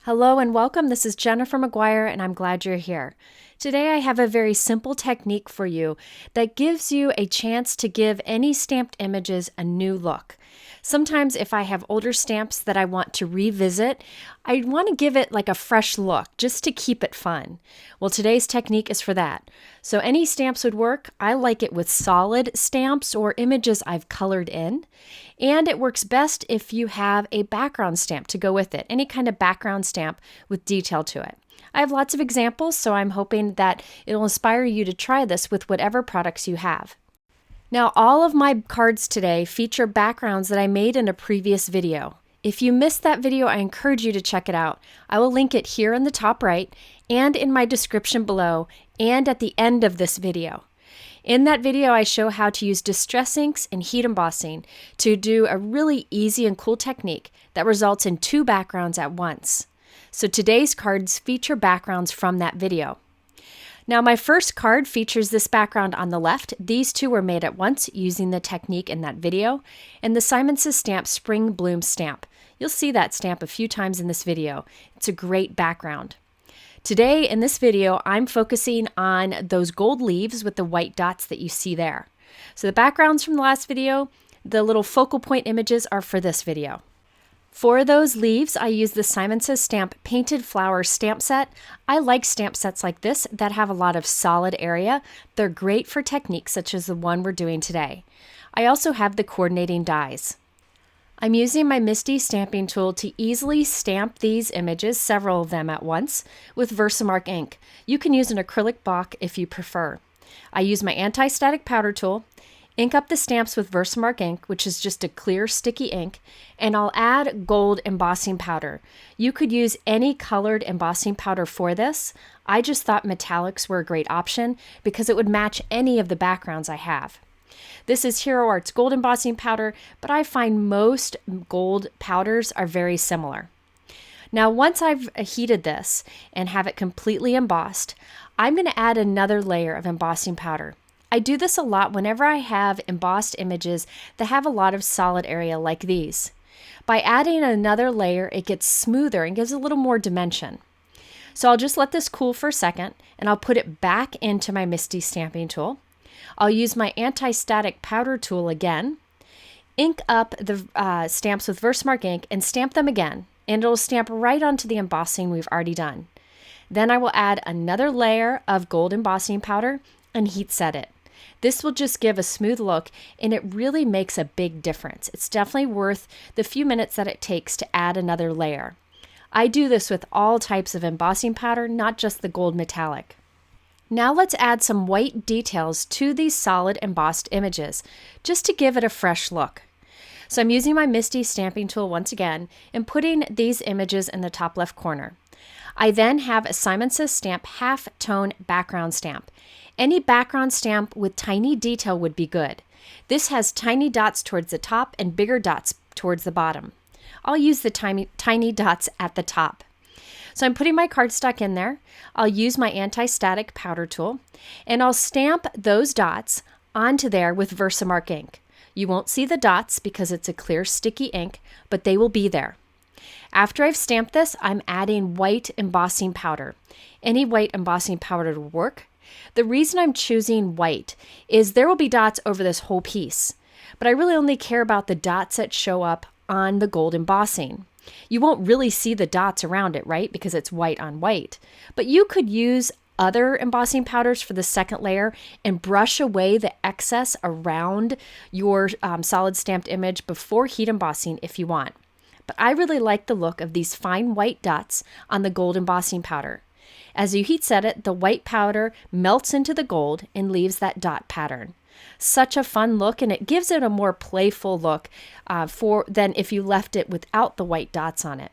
Hello and welcome. This is Jennifer McGuire and I'm glad you're here. Today I have a very simple technique for you that gives you a chance to give any stamped images a new look. Sometimes if I have older stamps that I want to revisit, I want to give it like a fresh look just to keep it fun. Well, today's technique is for that. So any stamps would work. I like it with solid stamps or images I've colored in. And it works best if you have a background stamp to go with it, any kind of background stamp with detail to it. I have lots of examples, so I'm hoping that it'll inspire you to try this with whatever products you have. Now, all of my cards today feature backgrounds that I made in a previous video. If you missed that video, I encourage you to check it out. I will link it here in the top right and in my description below and at the end of this video. In that video, I show how to use distress inks and heat embossing to do a really easy and cool technique that results in two backgrounds at once. So today's cards feature backgrounds from that video. Now my first card features this background on the left. These two were made at once using the technique in that video. And the Simon Says Stamp Spring Bloom stamp. You'll see that stamp a few times in this video. It's a great background. Today in this video, I'm focusing on those gold leaves with the white dots that you see there. So the backgrounds from the last video, the little focal point images are for this video. For those leaves, I use the Simon Says Stamp Painted Flower stamp set. I like stamp sets like this that have a lot of solid area. They're great for techniques such as the one we're doing today. I also have the coordinating dies. I'm using my MISTI stamping tool to easily stamp these images, several of them at once, with VersaMark ink. You can use an acrylic block if you prefer. I use my anti-static powder tool, ink up the stamps with VersaMark ink, which is just a clear sticky ink, and I'll add gold embossing powder. You could use any colored embossing powder for this. I just thought metallics were a great option because it would match any of the backgrounds I have. This is Hero Art's gold embossing powder, but I find most gold powders are very similar. Now, once I've heated this and have it completely embossed, I'm going to add another layer of embossing powder. I do this a lot whenever I have embossed images that have a lot of solid area like these. By adding another layer, it gets smoother and gives a little more dimension. So I'll just let this cool for a second, and I'll put it back into my MISTI stamping tool. I'll use my anti-static powder tool again, ink up the stamps with VersaMark ink, and stamp them again, and it'll stamp right onto the embossing we've already done. Then I will add another layer of gold embossing powder and heat set it. This will just give a smooth look, and it really makes a big difference. It's definitely worth the few minutes that it takes to add another layer. I do this with all types of embossing powder, not just the gold metallic. Now let's add some white details to these solid embossed images, just to give it a fresh look. So I'm using my MISTI stamping tool once again and putting these images in the top left corner. I then have a Simon Says Stamp Halftone background stamp. Any background stamp with tiny detail would be good. This has tiny dots towards the top and bigger dots towards the bottom. I'll use the tiny dots at the top. So I'm putting my cardstock in there. I'll use my anti-static powder tool, and I'll stamp those dots onto there with VersaMark ink. You won't see the dots because it's a clear sticky ink, but they will be there. After I've stamped this, I'm adding white embossing powder. Any white embossing powder will work. The reason I'm choosing white is there will be dots over this whole piece, but I really only care about the dots that show up on the gold embossing. You won't really see the dots around it, right? Because it's white on white. But you could use other embossing powders for the second layer and brush away the excess around your solid stamped image before heat embossing if you want. But I really like the look of these fine white dots on the gold embossing powder. As you heat set it, the white powder melts into the gold and leaves that dot pattern. Such a fun look, and it gives it a more playful look than if you left it without the white dots on it.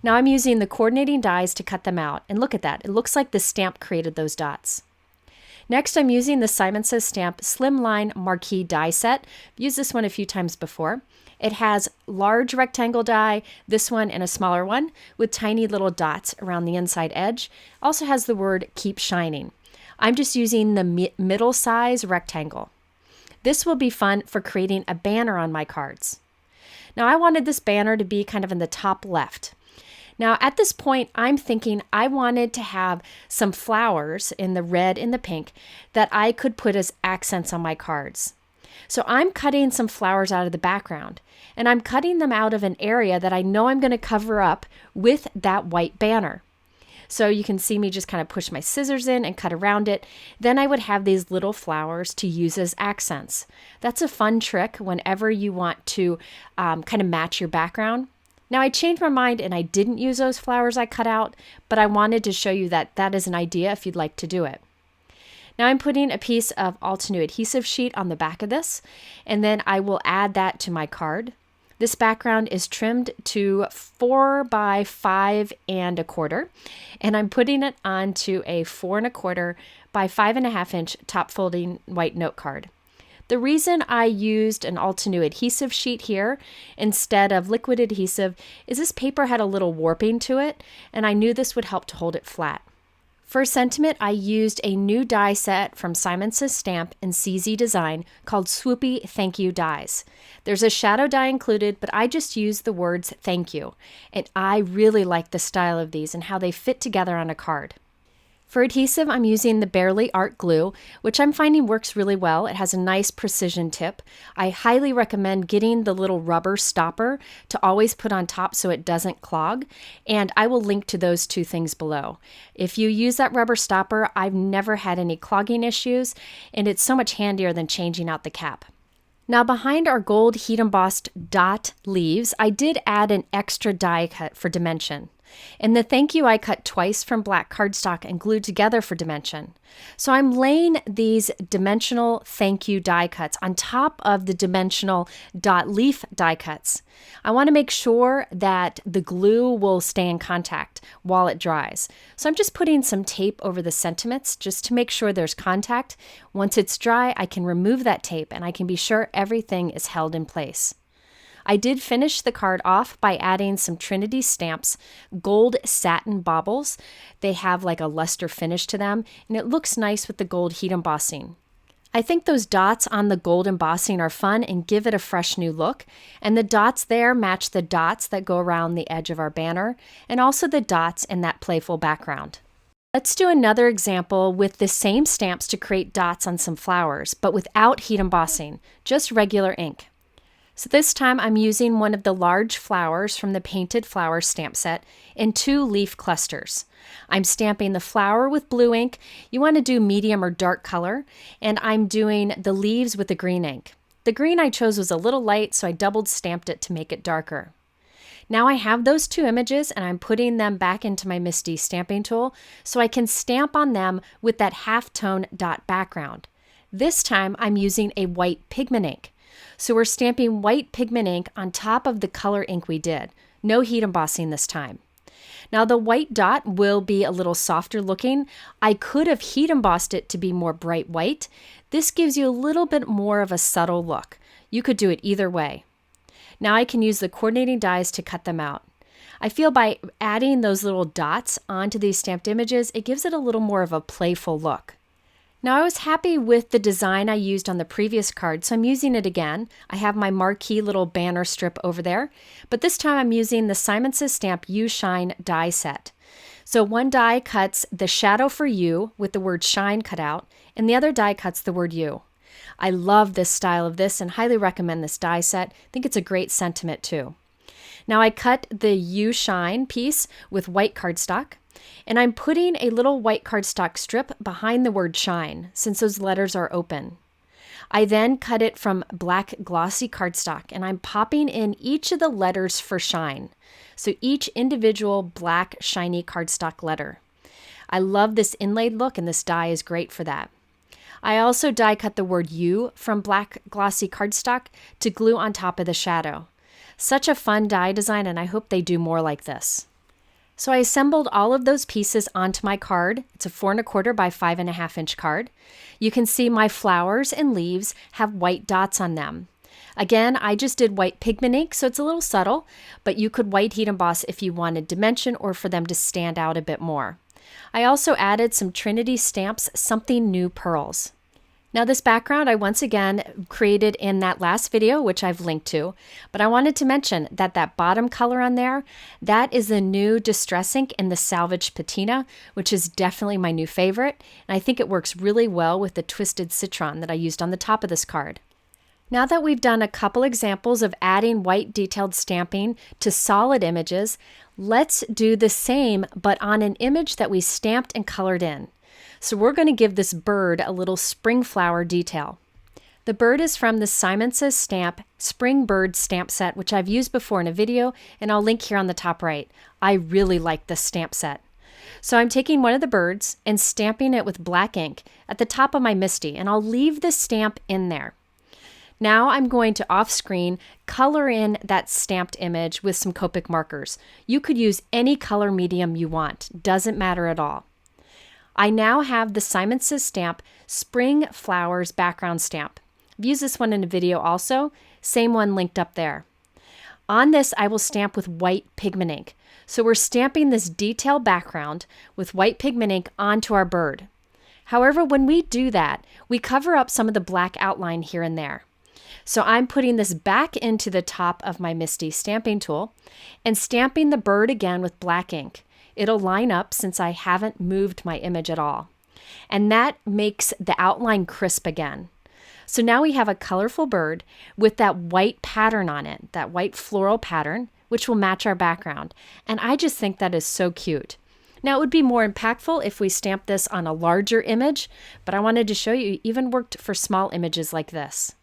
Now I'm using the coordinating dies to cut them out, and look at that. It looks like the stamp created those dots. Next, I'm using the Simon Says Stamp Slimline Marquee die set. I've used this one a few times before. It has large rectangle die, this one and a smaller one, with tiny little dots around the inside edge. Also has the word Keep Shining. I'm just using the middle size rectangle. This will be fun for creating a banner on my cards. Now I wanted this banner to be kind of in the top left. Now at this point, I'm thinking I wanted to have some flowers in the red and the pink that I could put as accents on my cards. So I'm cutting some flowers out of the background, and I'm cutting them out of an area that I know I'm going to cover up with that white banner. So you can see me just kind of push my scissors in and cut around it. Then I would have these little flowers to use as accents. That's a fun trick whenever you want to kind of match your background. Now I changed my mind and I didn't use those flowers I cut out, but I wanted to show you that that is an idea if you'd like to do it. Now I'm putting a piece of Altenew adhesive sheet on the back of this, and then I will add that to my card. This background is trimmed to 4 by 5 1/4, and I'm putting it onto a 4 1/4 by 5.5 inch top folding white note card. The reason I used an Altenew adhesive sheet here instead of liquid adhesive is this paper had a little warping to it, and I knew this would help to hold it flat. For sentiment, I used a new die set from Simon Says Stamp and CZ Design called Swoopy Thank You dies. There's a shadow die included, but I just used the words thank you, and I really like the style of these and how they fit together on a card. For adhesive, I'm using the Barely Art glue, which I'm finding works really well. It has a nice precision tip. I highly recommend getting the little rubber stopper to always put on top so it doesn't clog, and I will link to those two things below. If you use that rubber stopper, I've never had any clogging issues, and it's so much handier than changing out the cap. Now behind our gold heat embossed dot leaves, I did add an extra die cut for dimension. And the thank you I cut twice from black cardstock and glued together for dimension. So I'm laying these dimensional thank you die cuts on top of the dimensional dot leaf die cuts. I want to make sure that the glue will stay in contact while it dries. So I'm just putting some tape over the sentiments just to make sure there's contact. Once it's dry, I can remove that tape and I can be sure everything is held in place. I did finish the card off by adding some Trinity Stamps gold satin baubles. They have like a luster finish to them, and it looks nice with the gold heat embossing. I think those dots on the gold embossing are fun and give it a fresh new look, and the dots there match the dots that go around the edge of our banner, and also the dots in that playful background. Let's do another example with the same stamps to create dots on some flowers, but without heat embossing, just regular ink. So this time I'm using one of the large flowers from the Painted Flowers stamp set in 2 leaf clusters. I'm stamping the flower with blue ink. You want to do medium or dark color, and I'm doing the leaves with the green ink. The green I chose was a little light, so I doubled stamped it to make it darker. Now I have those 2 images and I'm putting them back into my MISTI stamping tool so I can stamp on them with that halftone dot background. This time I'm using a white pigment ink. So we're stamping white pigment ink on top of the color ink we did. No heat embossing this time. Now the white dot will be a little softer looking. I could have heat embossed it to be more bright white. This gives you a little bit more of a subtle look. You could do it either way. Now I can use the coordinating dies to cut them out. I feel by adding those little dots onto these stamped images, it gives it a little more of a playful look. Now I was happy with the design I used on the previous card, so I'm using it again. I have my Marquee little banner strip over there, but this time I'm using the Simon Says Stamp You Shine die set. So one die cuts the shadow for you with the word shine cut out, and the other die cuts the word you. I love this style of this and highly recommend this die set. I think it's a great sentiment too. Now I cut the You Shine piece with white cardstock. And I'm putting a little white cardstock strip behind the word shine since those letters are open. I then cut it from black glossy cardstock and I'm popping in each of the letters for shine. So each individual black shiny cardstock letter. I love this inlaid look and this die is great for that. I also die cut the word you from black glossy cardstock to glue on top of the shadow. Such a fun die design and I hope they do more like this. So I assembled all of those pieces onto my card. It's a 4 1/4 by 5.5 inch card. You can see my flowers and leaves have white dots on them. Again, I just did white pigment ink, so it's a little subtle, but you could white heat emboss if you wanted dimension or for them to stand out a bit more. I also added some Trinity Stamps Something New pearls. Now this background I once again created in that last video, which I've linked to, but I wanted to mention that that bottom color on there, that is the new Distress ink in the Salvage Patina, which is definitely my new favorite, and I think it works really well with the Twisted Citron that I used on the top of this card. Now that we've done a couple examples of adding white detailed stamping to solid images, let's do the same but on an image that we stamped and colored in. So we're going to give this bird a little spring flower detail. The bird is from the Simon Says Stamp Spring Bird stamp set, which I've used before in a video, and I'll link here on the top right. I really like this stamp set. So I'm taking one of the birds and stamping it with black ink at the top of my MISTI, and I'll leave the stamp in there. Now I'm going to off-screen color in that stamped image with some Copic markers. You could use any color medium you want, doesn't matter at all. I now have the Simon Says Stamp Spring Flowers background stamp. I've used this one in a video also, same one linked up there. On this I will stamp with white pigment ink. So we're stamping this detail background with white pigment ink onto our bird. However, when we do that, we cover up some of the black outline here and there. So I'm putting this back into the top of my MISTI stamping tool and stamping the bird again with black ink. It'll line up since I haven't moved my image at all. And that makes the outline crisp again. So now we have a colorful bird with that white pattern on it, that white floral pattern, which will match our background. And I just think that is so cute. Now it would be more impactful if we stamped this on a larger image, but I wanted to show you it even worked for small images like this.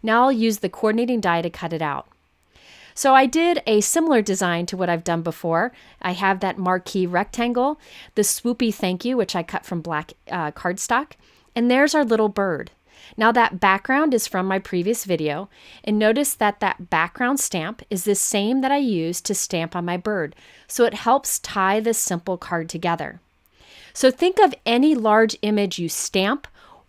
Now I'll use the coordinating die to cut it out. So I did a similar design to what I've done before. I have that marquee rectangle, the swoopy thank you, which I cut from black cardstock, and there's our little bird. Now that background is from my previous video, and notice that that background stamp is the same that I used to stamp on my bird, so it helps tie this simple card together. So think of any large image you stamp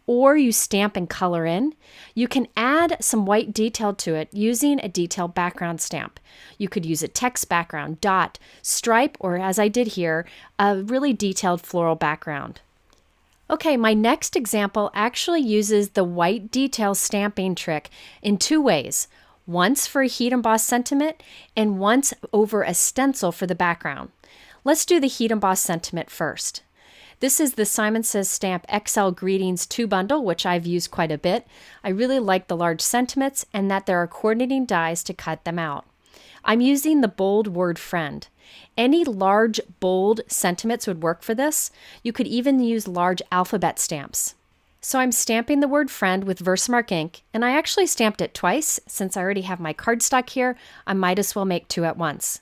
or you stamp and color in. You can add some white detail to it using a detailed background stamp. You could use a text background, dot, stripe, or as I did here, a really detailed floral background. Okay, my next example actually uses the white detail stamping trick in two ways. Once for a heat emboss sentiment and once over a stencil for the background. Let's do the heat emboss sentiment first. This is the Simon Says Stamp XL Greetings 2 bundle, which I've used quite a bit. I really like the large sentiments and that there are coordinating dies to cut them out. I'm using the bold word friend. Any large, bold sentiments would work for this. You could even use large alphabet stamps. So I'm stamping the word friend with VersaMark ink, and I actually stamped it twice. Since I already have my cardstock here, I might as well make two at once.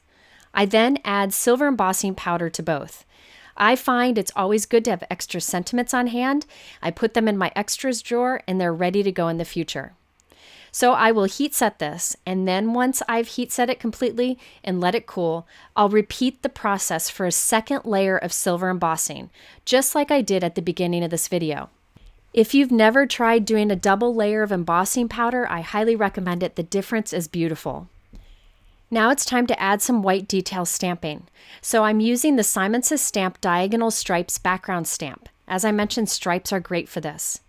I then add silver embossing powder to both. I find it's always good to have extra sentiments on hand. I put them in my extras drawer and they're ready to go in the future. So I will heat set this, and then once I've heat set it completely and let it cool, I'll repeat the process for a second layer of silver embossing, just like I did at the beginning of this video. If you've never tried doing a double layer of embossing powder, I highly recommend it. The difference is beautiful. Now it's time to add some white detail stamping. So I'm using the Simon Says Stamp Diagonal Stripes background stamp. As I mentioned, stripes are great for this.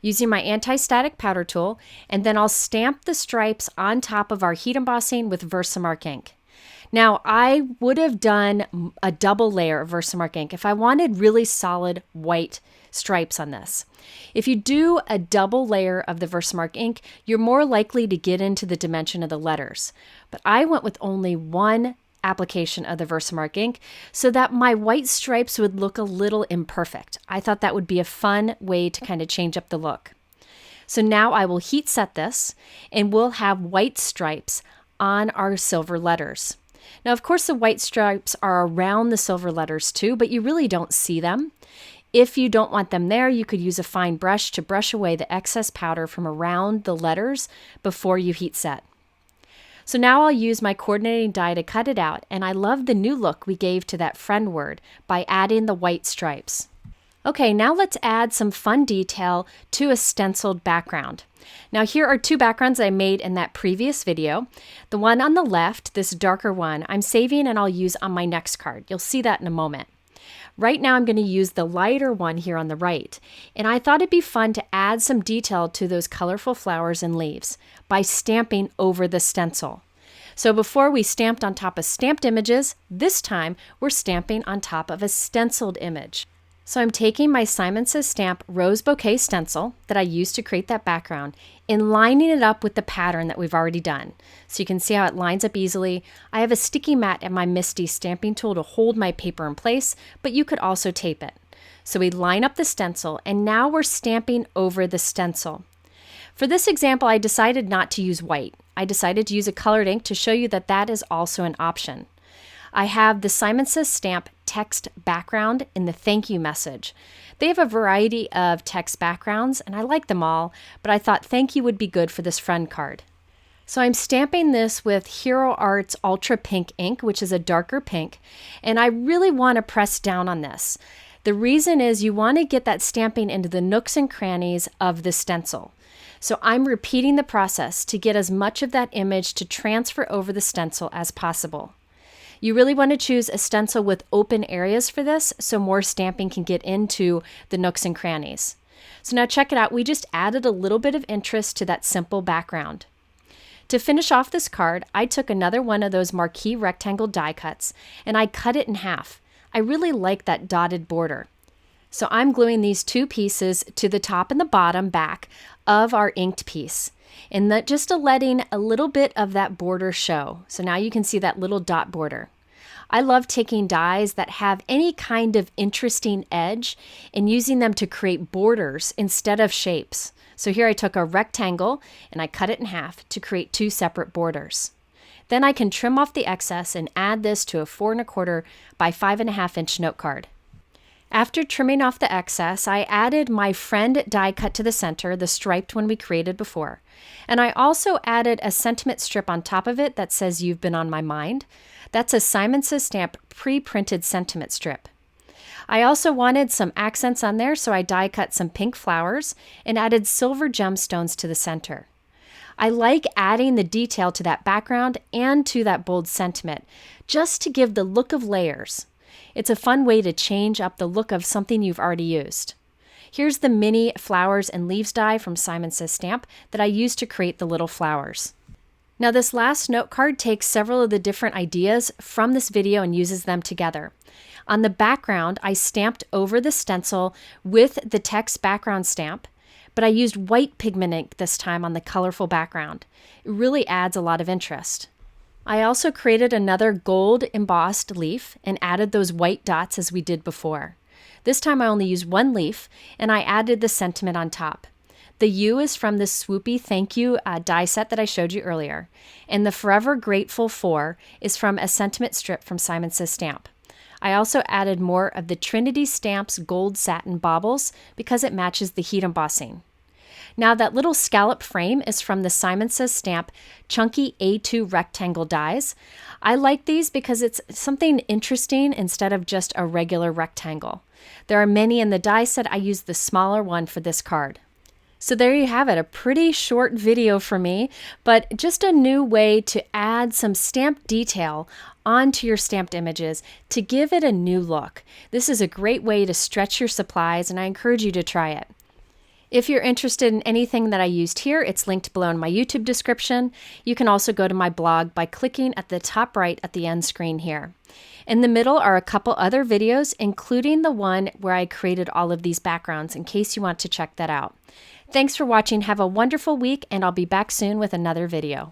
Using my anti-static powder tool, and then I'll stamp the stripes on top of our heat embossing with VersaMark ink. Now I would have done a double layer of VersaMark ink if I wanted really solid white stripes on this. If you do a double layer of the VersaMark ink, you're more likely to get into the dimension of the letters. But I went with only one application of the VersaMark ink so that my white stripes would look a little imperfect. I thought that would be a fun way to kind of change up the look. So now I will heat set this and we'll have white stripes on our silver letters. Now, of course, the white stripes are around the silver letters too, but you really don't see them. If you don't want them there, you could use a fine brush to brush away the excess powder from around the letters before you heat set. So now I'll use my coordinating die to cut it out, and I love the new look we gave to that friend word by adding the white stripes. Okay, now let's add some fun detail to a stenciled background. Now here are two backgrounds I made in that previous video. The one on the left, this darker one, I'm saving and I'll use on my next card. You'll see that in a moment. Right now I'm going to use the lighter one here on the right, and I thought it'd be fun to add some detail to those colorful flowers and leaves by stamping over the stencil. So before we stamped on top of stamped images, this time we're stamping on top of a stenciled image. So I'm taking my Simon Says Stamp Rose Bouquet stencil that I used to create that background and lining it up with the pattern that we've already done. So you can see how it lines up easily. I have a sticky mat and my MISTI stamping tool to hold my paper in place, but you could also tape it. So we line up the stencil and now we're stamping over the stencil. For this example, I decided not to use white. I decided to use a colored ink to show you that that is also an option. I have the Simon Says Stamp text background in the thank you message. They have a variety of text backgrounds and I like them all, but I thought thank you would be good for this friend card. So I'm stamping this with Hero Arts Ultra Pink ink, which is a darker pink, and I really want to press down on this. The reason is you want to get that stamping into the nooks and crannies of the stencil. So I'm repeating the process to get as much of that image to transfer over the stencil as possible. You really want to choose a stencil with open areas for this so more stamping can get into the nooks and crannies. So now check it out. We just added a little bit of interest to that simple background. To finish off this card, I took another one of those Marquee rectangle die cuts and I cut it in half. I really like that dotted border. So I'm gluing these two pieces to the top and the bottom back of our inked piece. And that just letting a little bit of that border show. So now you can see that little dot border. I love taking dies that have any kind of interesting edge and using them to create borders instead of shapes. So here I took a rectangle and I cut it in half to create two separate borders. Then I can trim off the excess and add this to a 4 1/4 by 5.5 inch note card. After trimming off the excess, I added my friend die cut to the center, the striped one we created before. And I also added a sentiment strip on top of it that says "You've been on my mind." That's a Simon Says Stamp pre-printed sentiment strip. I also wanted some accents on there, so I die cut some pink flowers and added silver gemstones to the center. I like adding the detail to that background and to that bold sentiment, just to give the look of layers. It's a fun way to change up the look of something you've already used. Here's the mini flowers and leaves die from Simon Says Stamp that I used to create the little flowers. Now this last note card takes several of the different ideas from this video and uses them together. On the background, I stamped over the stencil with the text background stamp, but I used white pigment ink this time on the colorful background. It really adds a lot of interest. I also created another gold embossed leaf and added those white dots as we did before. This time I only used one leaf and I added the sentiment on top. The U is from the Swoopy Thank You die set that I showed you earlier. And the Forever Grateful For is from a sentiment strip from Simon Says Stamp. I also added more of the Trinity Stamps gold satin baubles because it matches the heat embossing. Now that little scallop frame is from the Simon Says Stamp Chunky A2 rectangle dies. I like these because it's something interesting instead of just a regular rectangle. There are many in the die set. I used the smaller one for this card. So there you have it, a pretty short video for me, but just a new way to add some stamped detail onto your stamped images to give it a new look. This is a great way to stretch your supplies and I encourage you to try it. If you're interested in anything that I used here, it's linked below in my YouTube description. You can also go to my blog by clicking at the top right at the end screen here. In the middle are a couple other videos, including the one where I created all of these backgrounds in case you want to check that out. Thanks for watching. Have a wonderful week, and I'll be back soon with another video.